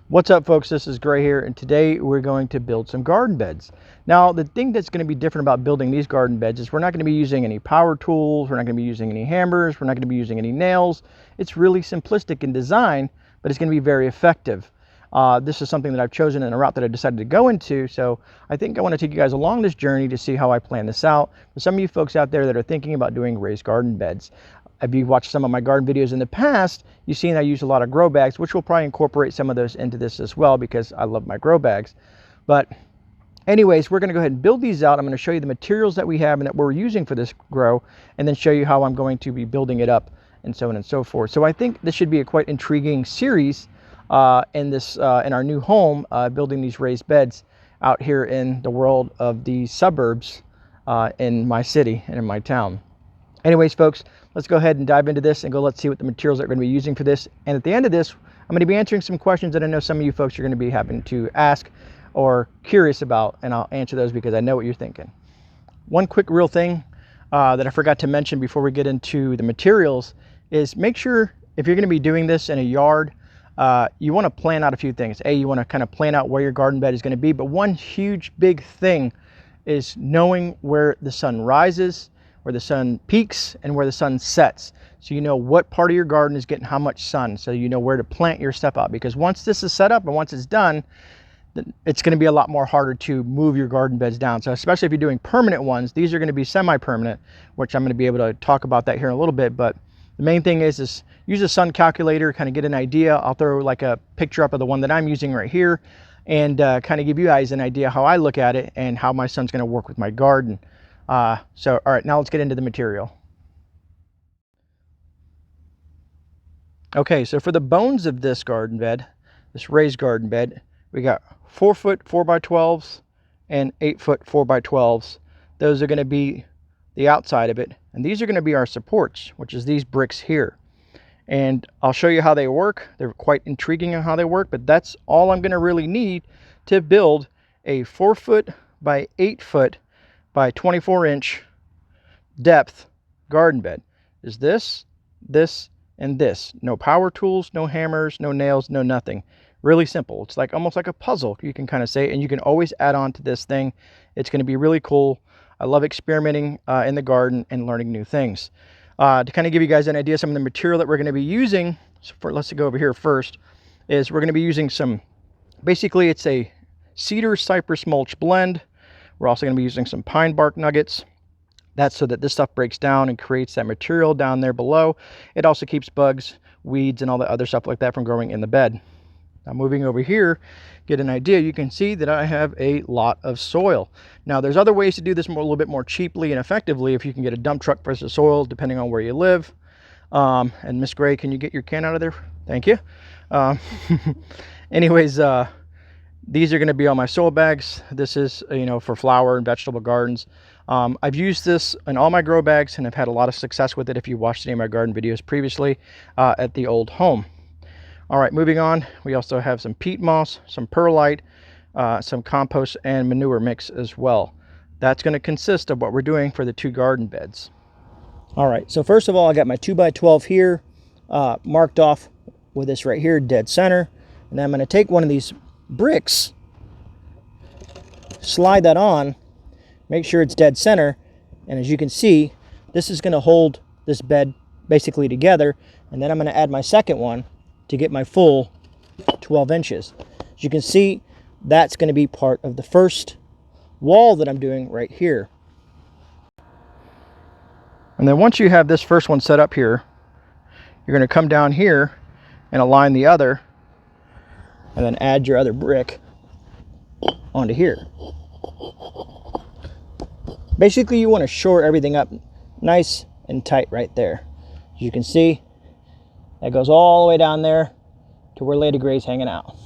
What's up, folks? This is Gray here, and today we're going to build some garden beds. Now, the thing that's going to be different about building these garden beds is we're not going to be using any power tools, we're not going to be using any hammers, we're not going to be using any nails. It's really simplistic in design, but it's going to be very effective. This is something that I've chosen in a route that I decided to go into, so I think I want to take you guys along this journey to see how I plan this out. For some of you folks out there that are thinking about doing raised garden beds, if you watched some of my garden videos in the past, you've seen I use a lot of grow bags, which will probably incorporate some of those into this as well because I love my grow bags. But anyways, we're going to go ahead and build these out. I'm going to show you the materials that we have and that we're using for this grow, and then show you how I'm going to be building it up and so on and so forth. So I think this should be a quite intriguing series in our new home, building these raised beds out here in the world of the suburbs in my city and in my town. Anyways, folks, let's go ahead and dive into this and let's see what the materials that we're going to be using for this. And at the end of this, I'm going to be answering some questions that I know some of you folks are going to be having to ask or curious about, and I'll answer those because I know what you're thinking. One quick real thing that I forgot to mention before we get into the materials is make sure if you're going to be doing this in a yard, you want to plan out a few things. You want to kind of plan out where your garden bed is going to be, but one huge big thing is knowing where the sun rises, where the sun peaks, and where the sun sets. So you know what part of your garden is getting how much sun, so you know where to plant your stuff out. Because once this is set up and once it's done, it's going to be a lot more harder to move your garden beds down. So especially if you're doing permanent ones, these are going to be semi-permanent, which I'm going to be able to talk about that here in a little bit. But the main thing is use a sun calculator, kind of get an idea. I'll throw like a picture up of the one that I'm using right here, and kind of give you guys an idea how I look at it and how my sun's going to work with my garden. All right, now let's get into the material. Okay, so for the bones of this garden bed, this raised garden bed, we got 4-foot 4x12s and 8-foot 4x12s. Those are going to be the outside of it, and these are going to be our supports, which is these bricks here. And I'll show you how they work. They're quite intriguing on how they work, but that's all I'm going to really need to build a 4-foot by 8-foot by 24-inch depth garden bed. Is this, and this. No power tools, no hammers, no nails, no nothing. Really simple. It's like almost like a puzzle, you can kind of say, and you can always add on to this thing. It's going to be really cool. I love experimenting in the garden and learning new things. To kind of give you guys an idea, some of the material that we're going to be using, let's go over here first, is we're going to be using some, basically it's a cedar cypress mulch blend. We're also going to be using some pine bark nuggets. That's so that this stuff breaks down and creates that material down there below. It also keeps bugs, weeds, and all the other stuff like that from growing in the bed. Now moving over here, get an idea, you can see that I have a lot of soil. Now there's other ways to do this a little bit more cheaply and effectively if you can get a dump truck for the soil, depending on where you live. And Miss Gray, can you get your can out of there? Thank you. Anyways, these are going to be on my soil bags. This is, for flower and vegetable gardens. I've used this in all my grow bags and I've had a lot of success with it if you watched any of my garden videos previously at the old home. All right, moving on, we also have some peat moss, some perlite, some compost and manure mix as well. That's going to consist of what we're doing for the two garden beds. All right, so first of all, I got my 2x12 here marked off with this right here, dead center. And then I'm going to take one of these bricks, slide that on, make sure it's dead center, and as you can see, this is going to hold this bed basically together. And then I'm going to add my second one to get my full 12 inches. As you can see, that's going to be part of the first wall that I'm doing right here. And then once you have this first one set up here, you're going to come down here and align the other, and then add your other brick onto here. Basically, you want to shore everything up nice and tight right there. As you can see, that goes all the way down there to where Lady Gray's hanging out.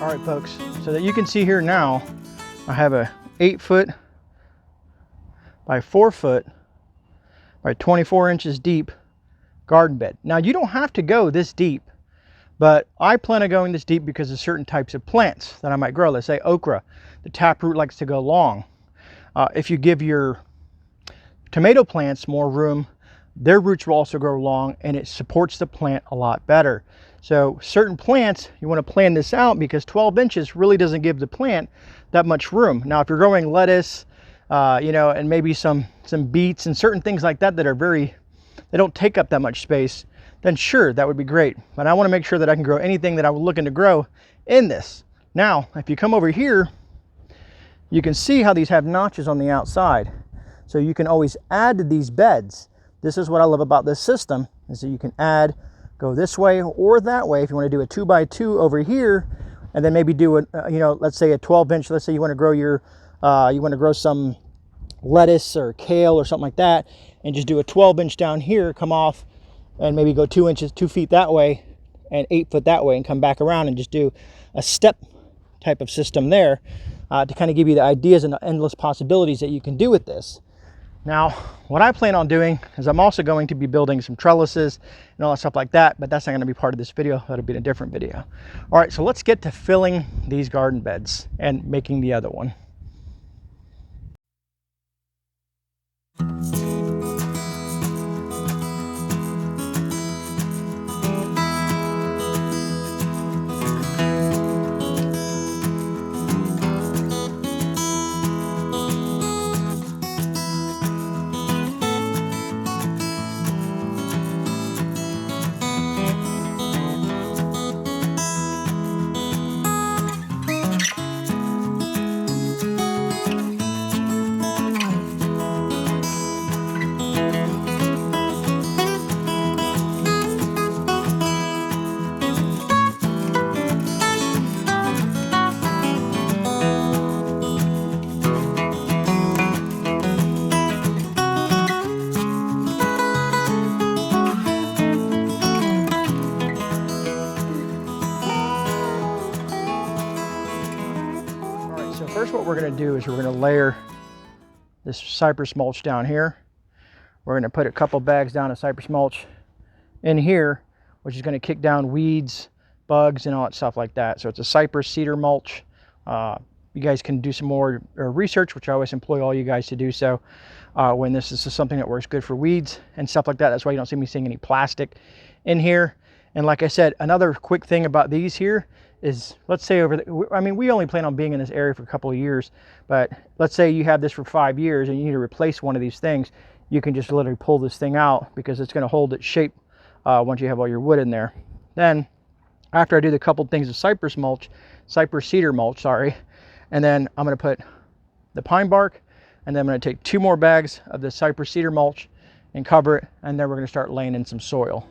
All right, folks, so that you can see here now, I have a 8-foot by 4-foot by 24 inches deep garden bed. Now, you don't have to go this deep, but I plan on going this deep because of certain types of plants that I might grow. Let's say okra, the taproot likes to go long. If you give your tomato plants more room, their roots will also grow long and it supports the plant a lot better. So certain plants, you want to plan this out because 12 inches really doesn't give the plant that much room. Now, if you're growing lettuce, you know, and maybe some beets and certain things like that that are they don't take up that much space, then sure, that would be great. But I want to make sure that I can grow anything that I'm looking to grow in this. Now, if you come over here, you can see how these have notches on the outside. So you can always add to these beds. This is what I love about this system, is that you can add, go this way or that way. If you want to do a 2x2 over here, and then maybe do a, you know, let's say a 12-inch, let's say you want to grow your, you want to grow some lettuce or kale or something like that, and just do a 12-inch down here, come off, and maybe go 2 feet that way, and 8 foot that way, and come back around and just do a step type of system there, to kind of give you the ideas and the endless possibilities that you can do with this. Now, what I plan on doing is I'm also going to be building some trellises and all that stuff like that, but that's not going to be part of this video. That'll be in a different video. All right, so let's get to filling these garden beds and making the other one. First, what we're going to do is we're going to layer this cypress mulch down here. We're going to put a couple bags down of cypress mulch in here, which is going to kick down weeds, bugs, and all that stuff like that. So it's a cypress cedar mulch. You guys can do some more research, which I always employ all you guys to do so when this is something that works good for weeds and stuff like that. That's why you don't see me seeing any plastic in here. And like I said, another quick thing about these here is, let's say I mean, we only plan on being in this area for a couple of years, but let's say you have this for 5 years and you need to replace one of these things. You can just literally pull this thing out because it's going to hold its shape once you have all your wood in there. Then after I do the couple things of cypress cedar mulch, sorry, and then I'm going to put the pine bark, and then I'm going to take 2 more bags of the cypress cedar mulch and cover it, and then we're going to start laying in some soil.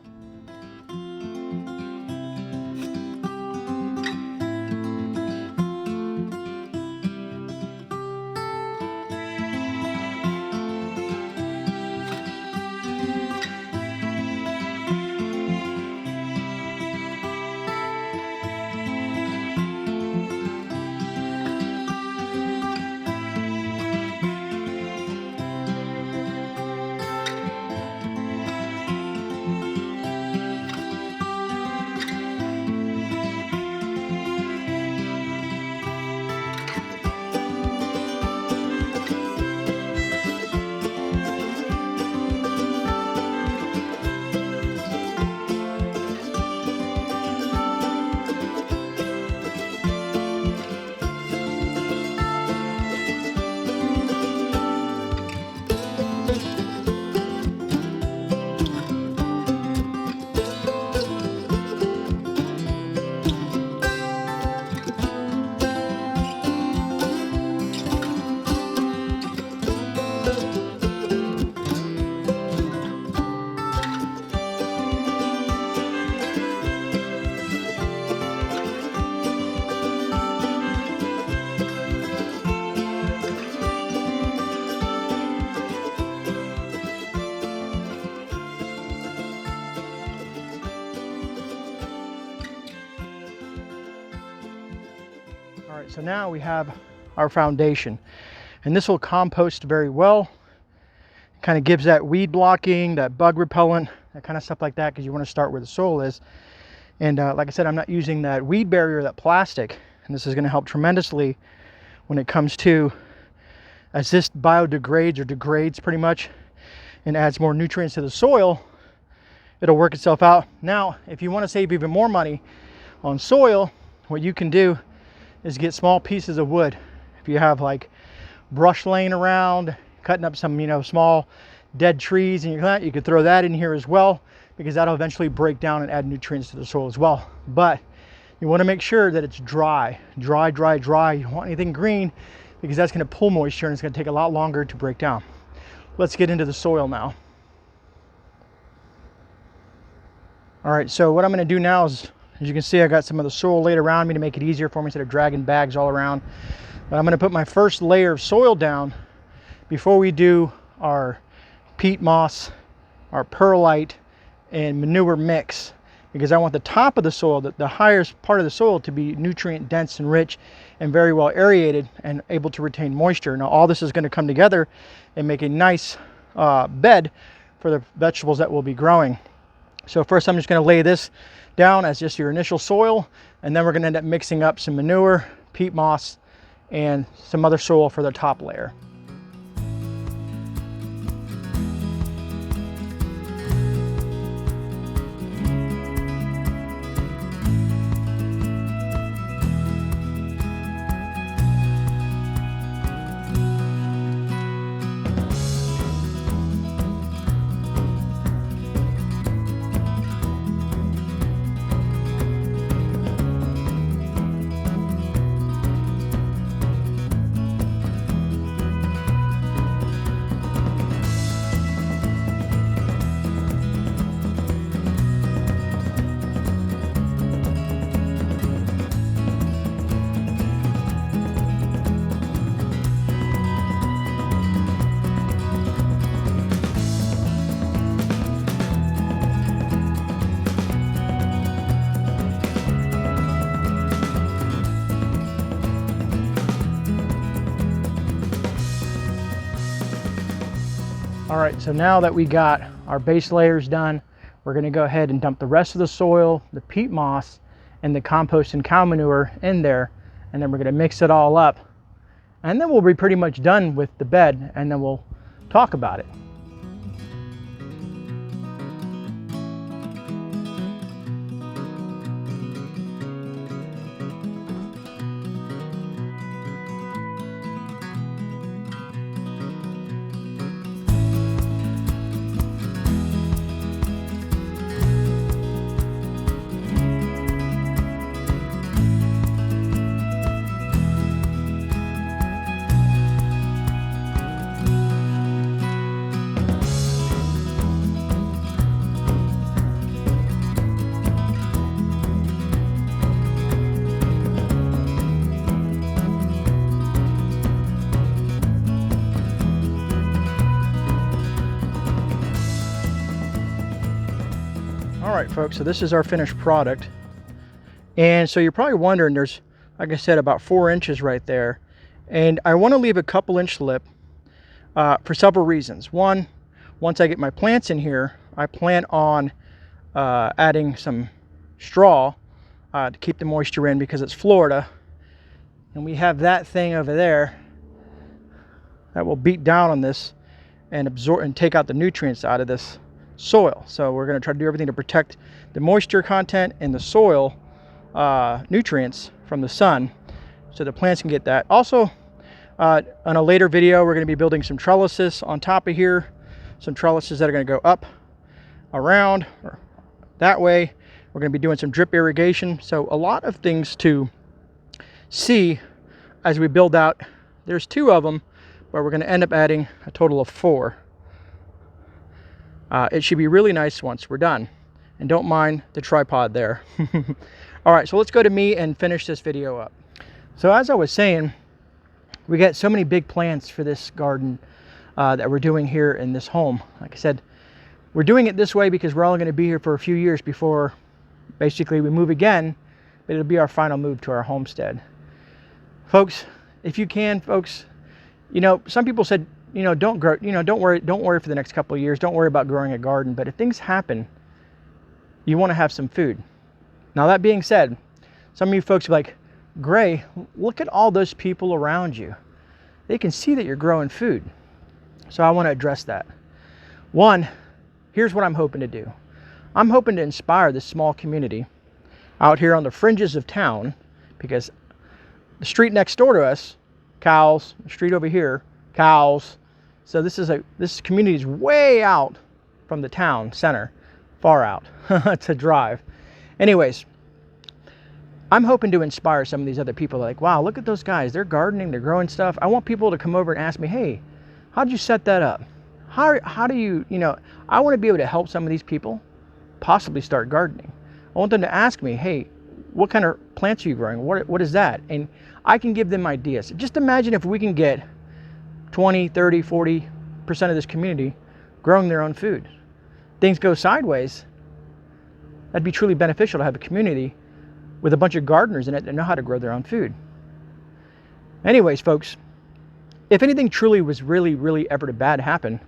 right, so now we have our foundation, and this will compost very well. Kind of gives that weed blocking, that bug repellent, that kind of stuff like that, because you want to start where the soil is. And like I said, I'm not using that weed barrier, that plastic, and this is going to help tremendously when it comes to, as this biodegrades or degrades pretty much and adds more nutrients to the soil, it'll work itself out. Now, if you want to save even more money on soil, what you can do is get small pieces of wood. If you have like brush laying around, cutting up some, small dead trees and you could throw that in here as well, because that'll eventually break down and add nutrients to the soil as well. But you want to make sure that it's dry. You don't want anything green, because that's going to pull moisture and it's going to take a lot longer to break down. Let's get into the soil now. All right, so what I'm going to do now is, as you can see, I got some of the soil laid around me to make it easier for me instead of dragging bags all around. But I'm going to put my first layer of soil down before we do our peat moss, our perlite, and manure mix, because I want the top of the soil, the highest part of the soil, to be nutrient dense and rich and very well aerated and able to retain moisture. Now all this is going to come together and make a nice bed for the vegetables that will be growing. So first I'm just going to lay this down as just your initial soil, and then we're going to end up mixing up some manure, peat moss, and some other soil for the top layer. All right, so now that we got our base layers done, we're going to go ahead and dump the rest of the soil, the peat moss, and the compost and cow manure in there, and then we're going to mix it all up, and then we'll be pretty much done with the bed, and then we'll talk about it. All right, folks, so this is our finished product. And so you're probably wondering, there's, like I said, about 4 inches right there. And I want to leave a couple inch lip for several reasons. One, once I get my plants in here, I plan on adding some straw to keep the moisture in, because it's Florida. And we have that thing over there that will beat down on this and absorb and take out the nutrients out of this soil. So we're going to try to do everything to protect the moisture content in the soil nutrients from the sun, so the plants can get that. Also, on a later video, we're going to be building some trellises on top of here, some trellises that are going to go up, around, or that way. We're going to be doing some drip irrigation. So a lot of things to see as we build out. There's 2 of them, but we're going to end up adding a total of 4. It should be really nice once we're done. And don't mind the tripod there. All right, so let's go to me and finish this video up. So as I was saying, we got so many big plans for this garden that we're doing here in this home. Like I said, we're doing it this way because we're only going to be here for a few years before basically we move again, but it'll be our final move to our homestead. Folks, if you can, folks, you know, some people said, you know, don't grow, you know, don't worry for the next couple of years. Don't worry about growing a garden. But if things happen, you want to have some food. Now, that being said, some of you folks are like, Grey, look at all those people around you. They can see that you're growing food. So I want to address that. One, here's what I'm hoping to do. I'm hoping to inspire this small community out here on the fringes of town, because the street next door to us, cows, the street over here, cows. So this community is way out from the town center, far out to drive. Anyways, I'm hoping to inspire some of these other people. Like, wow, look at those guys. They're gardening, they're growing stuff. I want people to come over and ask me, hey, how'd you set that up? How do you, you know, I want to be able to help some of these people possibly start gardening. I want them to ask me, hey, what kind of plants are you growing? What is that? And I can give them ideas. Just imagine if we can get 20, 30, 40% of this community growing their own food. Things go sideways, that'd be truly beneficial to have a community with a bunch of gardeners in it that know how to grow their own food. Anyways, folks, if anything truly was really ever to bad happen,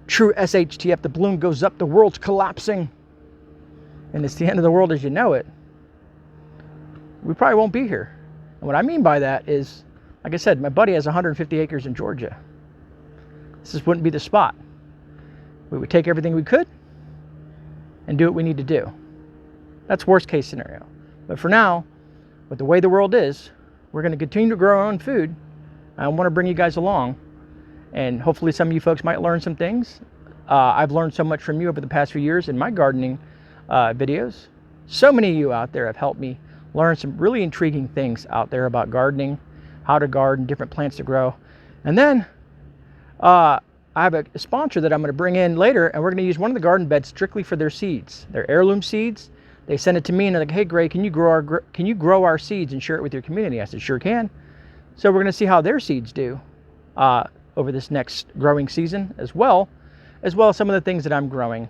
true SHTF, the balloon goes up, the world's collapsing, and it's the end of the world as you know it, we probably won't be here. And what I mean by that is, like I said, my buddy has 150 acres in Georgia. This just wouldn't be the spot. We would take everything we could and do what we need to do. That's worst case scenario. But for now, with the way the world is, we're going to continue to grow our own food. I want to bring you guys along, and hopefully some of you folks might learn some things. I've learned so much from you over the past few years in my gardening videos. So many of you out there have helped me learn some really intriguing things out there about gardening, how to garden, different plants to grow. And then I have a sponsor that I'm going to bring in later, and we're going to use one of the garden beds strictly for their seeds, their heirloom seeds. They send it to me and they're like, hey, Grey, can you grow our seeds and share it with your community? I said, sure can. So we're going to see how their seeds do over this next growing season, as well as some of the things that I'm growing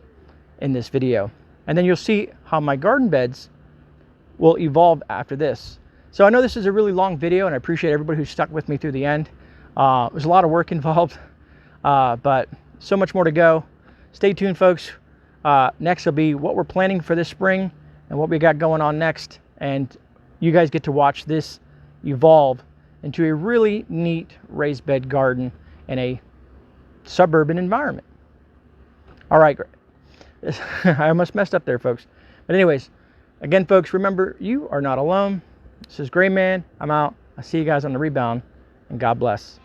in this video. And then you'll see how my garden beds will evolve after this. So I know this is a really long video, and I appreciate everybody who stuck with me through the end. There's a lot of work involved, but so much more to go. Stay tuned, folks. Next will be what we're planning for this spring and what we got going on next. And you guys get to watch this evolve into a really neat raised bed garden in a suburban environment. All right, great. I almost messed up there, folks. But anyways, again, folks, remember, you are not alone. This is GreyMan. I'm out. I'll see you guys on the rebound, and God bless.